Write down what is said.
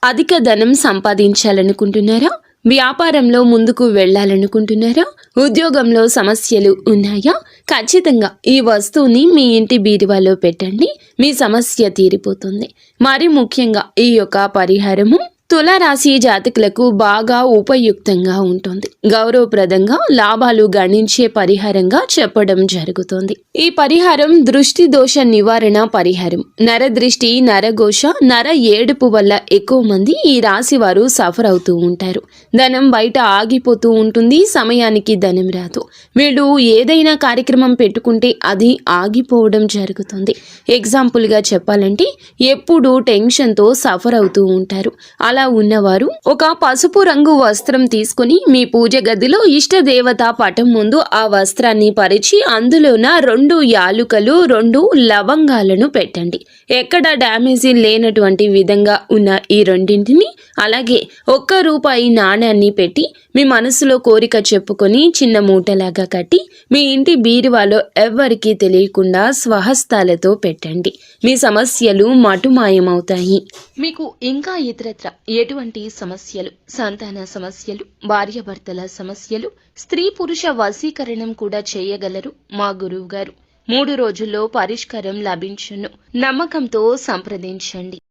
అధిక ధనం సంపాదించాలనుకుంటున్నారా? వ్యాపారంలో ముందుకు వెళ్ళాలనుకుంటున్నారా? ఉద్యోగంలో సమస్యలు ఉన్నాయా? ఖచ్చితంగా ఈ వస్తువుని మీ ఇంటి బీరువాలో పెట్టండి, మీ సమస్య తీరిపోతుంది. మరి ముఖ్యంగా ఈ యొక్క పరిహారము తులారాశి జాతకులకు బాగా ఉపయుక్తంగా ఉంటుంది. గౌరవప్రదంగా లాభాలు గణించే పరిహారంగా చెప్పడం జరుగుతుంది. ఈ పరిహారం దృష్టి దోష నివారణ పరిహారం. నరదృష్టి, నరఘోష, నర ఏడుపు వల్ల ఎక్కువ మంది ఈ రాశి వారు సఫర్ అవుతూ ఉంటారు. ధనం బయట ఆగిపోతూ ఉంటుంది, సమయానికి ధనం రాదు. వీళ్ళు ఏదైనా కార్యక్రమం పెట్టుకుంటే అది ఆగిపోవడం జరుగుతుంది. ఎగ్జాంపుల్గా చెప్పాలంటే ఎప్పుడు టెన్షన్తో సఫర్ అవుతూ ఉంటారు. అలా ఉన్నవారు ఒక పసుపు రంగు వస్త్రం తీసుకుని మీ పూజ గదిలో ఇష్ట దేవత పటం ముందు ఆ వస్త్రాన్ని పరిచి అందులోన 2 యాలుకలు 2 లవంగాలను పెట్టండి. ఎక్కడ డ్యామేజీ లేనటువంటి విధంగా ఉన్న ఈ రెండింటిని అలాగే ₹1 నాణ్యాన్ని పెట్టి మీ మనసులో కోరిక చెప్పుకొని చిన్న మూటలాగా కట్టి మీ ఇంటి బీరువాలో ఎవ్వరికీ తెలియకుండా స్వహస్తాలతో పెట్టండి. మీ సమస్యలు మటుమాయమవుతాయి. మీకు ఇంకా ఇతరత్ర ఎటువంటి సమస్యలు, సంతాన సమస్యలు, భార్యాభర్తల సమస్యలు, స్త్రీ పురుష వశీకరణం కూడా చేయగలరు మా గురువు గారు. 3 రోజుల్లో పరిష్కారం లభించును. నమ్మకంతో సంప్రదించండి.